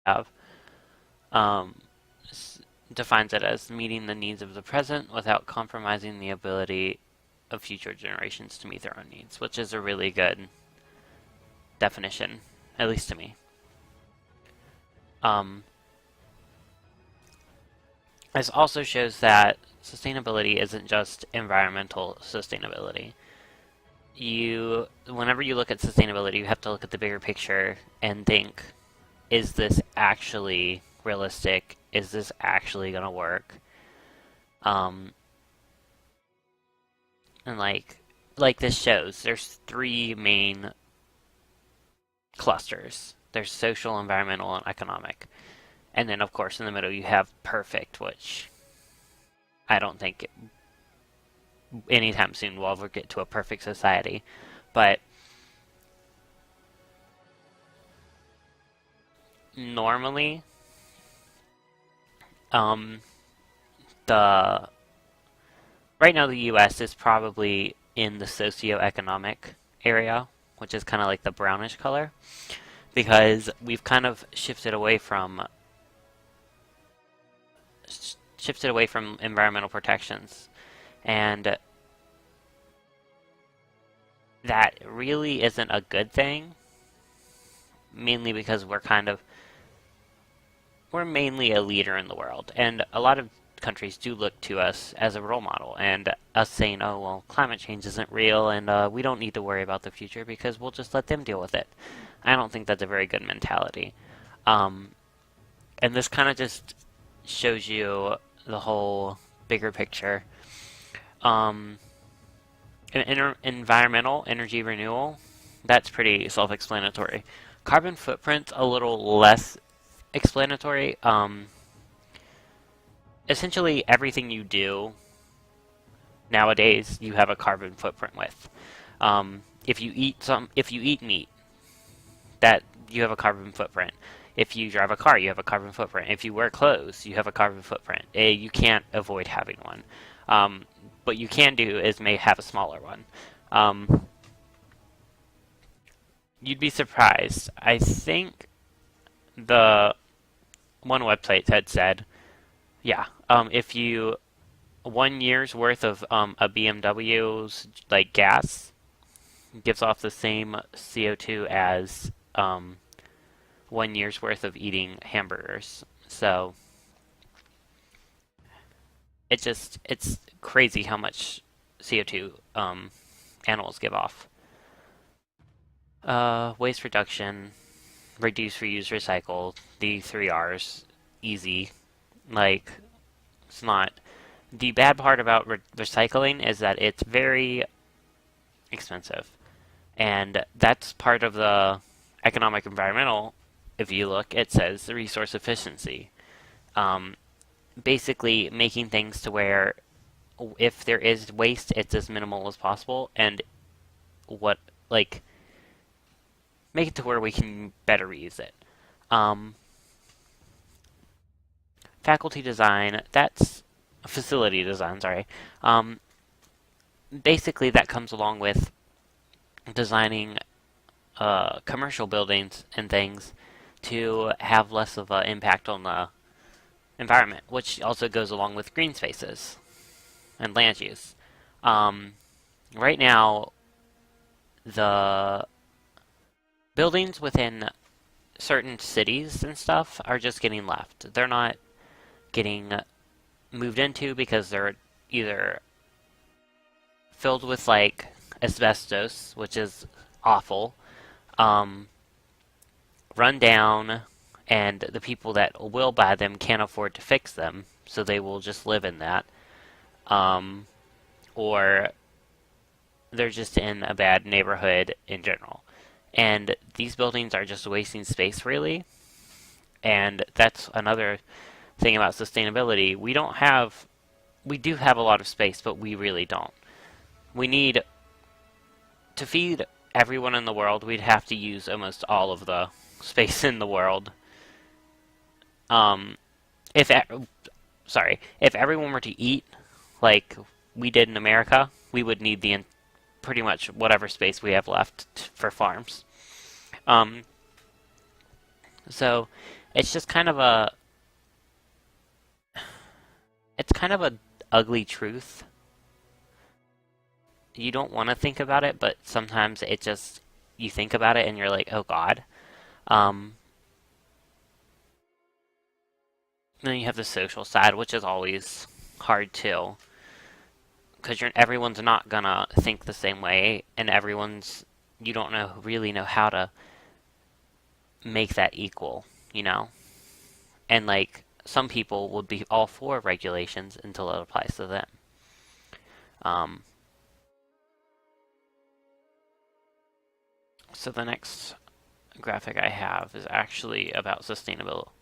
have. Um, Defines it as meeting the needs of the present without compromising the ability of future generations to meet their own needs, which is a really good definition, at least to me. Um, this also shows that sustainability isn't just environmental sustainability. Whenever you look at sustainability, you have to look at the bigger picture and think, is this actually realistic? Is this actually going to work? Um, and like this shows, there's three main clusters. There's social, environmental, and economic. And then, of course, in the middle, you have perfect, which I don't think anytime soon we'll ever get to a perfect society. But normally, um, the right now the U.S. is probably in the socioeconomic area, which is kind of like the brownish color, because we've kind of shifted away from environmental protections, and that really isn't a good thing. Mainly because we're mainly a leader in the world, and a lot of countries do look to us as a role model, and us saying, oh, well, climate change isn't real, and we don't need to worry about the future because we'll just let them deal with it. I don't think that's a very good mentality. Um, and this kind of just shows you the whole bigger picture. Um, Environmental energy renewal, that's pretty self-explanatory. Carbon footprint's a little less explanatory. Essentially, everything you do nowadays, you have a carbon footprint with. If you eat meat, that you have a carbon footprint. If you drive a car, you have a carbon footprint. If you wear clothes, you have a carbon footprint. You can't avoid having one. What you can do is may have a smaller one. Um, you'd be surprised. I think the one website had said, yeah, if you 1 year's worth of a BMW's like gas gives off the same CO2 as 1 year's worth of eating hamburgers. So it's crazy how much CO2 animals give off. Waste reduction, reduce, reuse, recycle. The three R's, easy. Like it's not. The bad part about recycling is that it's very expensive, and that's part of the economic environmental. If you look, it says the resource efficiency. Um, Basically, making things to where if there is waste, it's as minimal as possible, and what like make it to where we can better reuse it. Um, Faculty design, that's facility design, sorry. Um, Basically, that comes along with designing commercial buildings and things to have less of an impact on the environment, which also goes along with green spaces and land use. Um, right now, the buildings within certain cities and stuff are just getting left. They're not getting moved into because they're either filled with like asbestos, which is awful, um, run down, and the people that will buy them can't afford to fix them, so they will just live in that. Um, or they're just in a bad neighborhood in general. And these buildings are just wasting space, really. And that's another thing about sustainability. We do have a lot of space, but we really don't. We need to feed everyone in the world, we'd have to use almost all of the space in the world. Um, if if everyone were to eat like we did in America, we would need pretty much whatever space we have left for farms. Um, so It's just kind of a it's kind of a ugly truth. You don't want to think about it, but sometimes it just you think about it and you're like, oh God. Um, then you have the social side, which is always hard too, because everyone's not gonna think the same way, and you don't really know how to make that equal, you know? And like some people would be all for regulations until it applies to them. Um, so the next graphic I have is actually about sustainable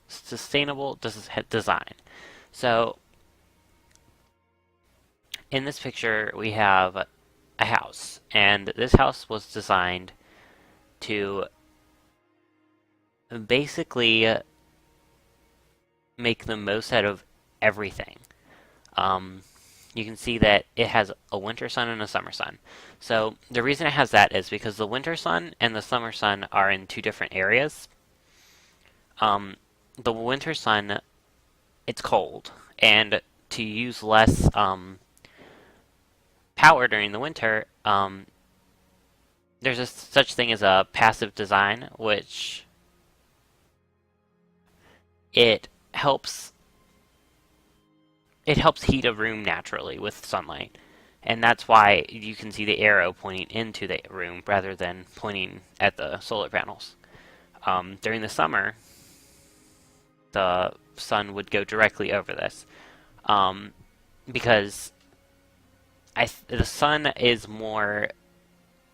design. So in this picture we have a house, and this house was designed to basically make the most out of everything. Um, you can see that it has a winter sun and a summer sun. So the reason it has that is because the winter sun and the summer sun are in two different areas. The winter sun, it's cold, and to use less power during the winter, there's such thing as a passive design, which it helps it helps heat a room naturally with sunlight. And that's why you can see the arrow pointing into the room rather than pointing at the solar panels. During the summer, the sun would go directly over this because the sun is more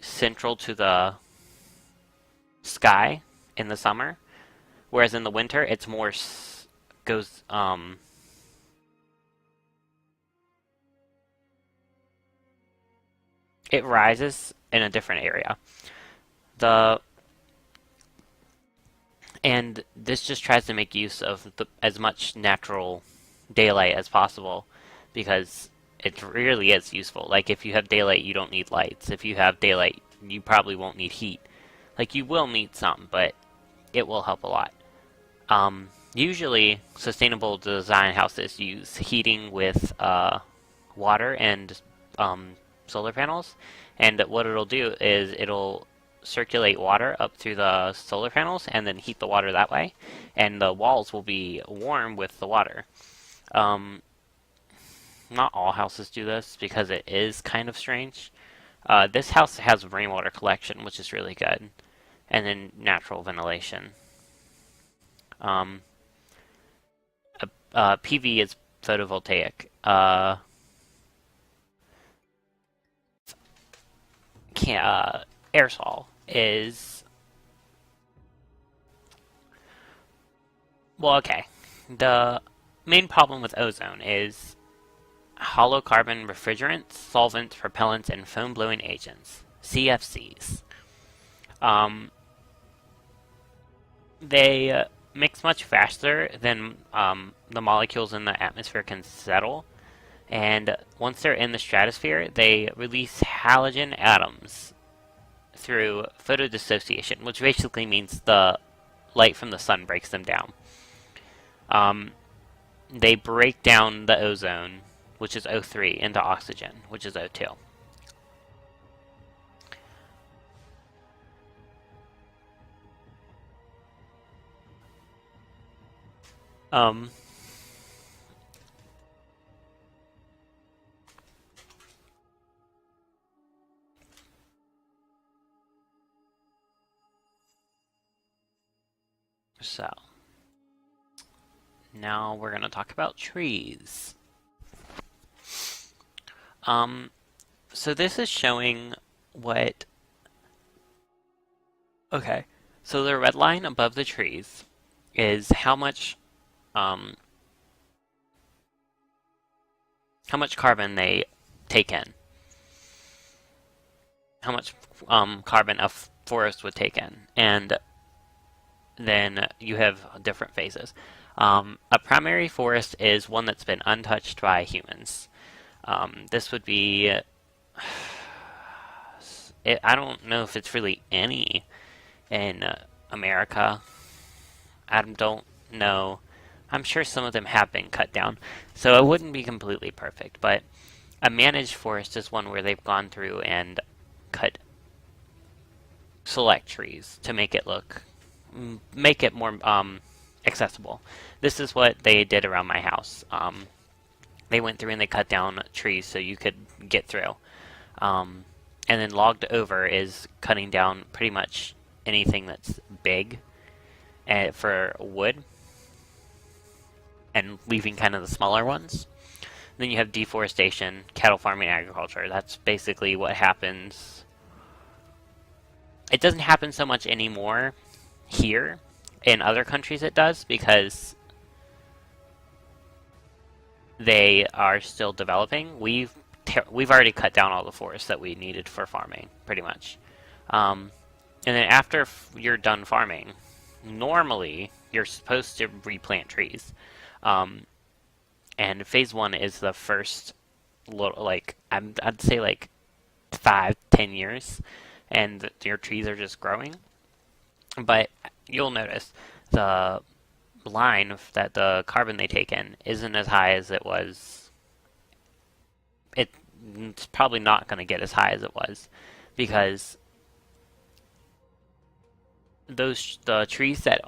central to the sky in the summer, whereas in the winter it's more goes it rises in a different area. The and this just tries to make use of as much natural daylight as possible because it really is useful. Like if you have daylight, you don't need lights. If you have daylight, you probably won't need heat. Like you will need some, but it will help a lot. Usually, sustainable design houses use heating with water and solar panels, and what it'll do is it'll circulate water up through the solar panels and then heat the water that way, and the walls will be warm with the water. Um, Not all houses do this because it is kind of strange. This house has rainwater collection, which is really good, and then natural ventilation. Um, PV is photovoltaic. Aerosol is well, okay. The main problem with ozone is hollow carbon refrigerants, solvents, propellants, and foam blowing agents (CFCs). Um, they mix much faster than the molecules in the atmosphere can settle, and once they're in the stratosphere, they release halogen atoms through photodissociation, which basically means the light from the sun breaks them down. Um, they break down the ozone, which is O3, into oxygen, which is O2. Um, so, now we're going to talk about trees. Um, so this is showing what... Okay, so the red line above the trees is um, how much carbon they take in. How much carbon a forest would take in. And then you have different phases. A primary forest is one that's been untouched by humans. This would be... I don't know if it's really any in America. I don't know. I'm sure some of them have been cut down, so it wouldn't be completely perfect, but a managed forest is one where they've gone through and cut select trees to make it more accessible. This is what they did around my house. They went through and they cut down trees so you could get through. And then logged over is cutting down pretty much anything that's big for wood and leaving kind of the smaller ones. Then you have deforestation, cattle farming, agriculture. That's basically what happens. It doesn't happen so much anymore here. In other countries it does because they are still developing. We've already cut down all the forests that we needed for farming, pretty much. And then after you're done farming, normally you're supposed to replant trees. And phase 1 is the first, I'd say like 5-10 years, and your trees are just growing. But you'll notice the line that the carbon they take in isn't as high as it was. It's probably not going to get as high as it was because the trees that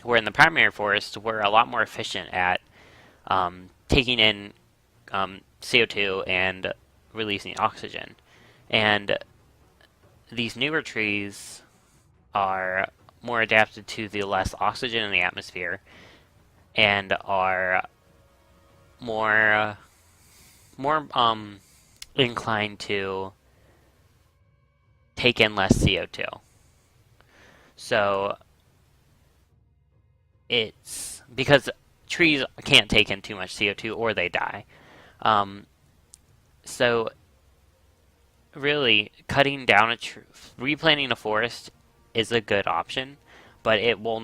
were in the primary forest were a lot more efficient at taking in CO2 and releasing oxygen. And these newer trees are more adapted to the less oxygen in the atmosphere and are more inclined to take in less CO2. So it's because trees can't take in too much CO2 or they die. So really, cutting down replanting a forest is a good option, but it will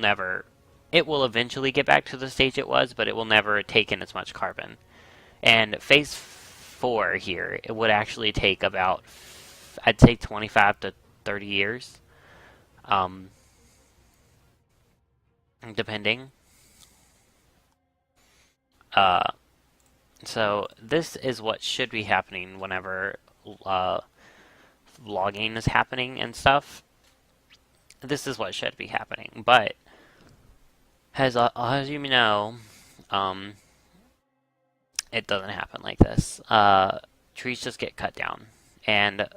eventually get back to the stage it was, but it will never take in as much carbon. And phase 4 here, it would actually take about, I'd say 25 to 30 years, depending. So this is what should be happening whenever logging is happening and stuff. This is what should be happening, but as you know, it doesn't happen like this. Trees just get cut down, and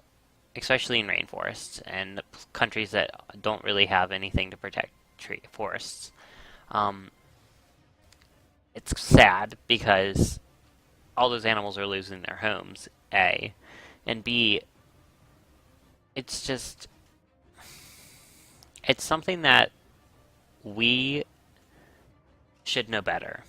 especially in rainforests and countries that don't really have anything to protect forests. It's sad because all those animals are losing their homes, A, and B, it's something that we should know better.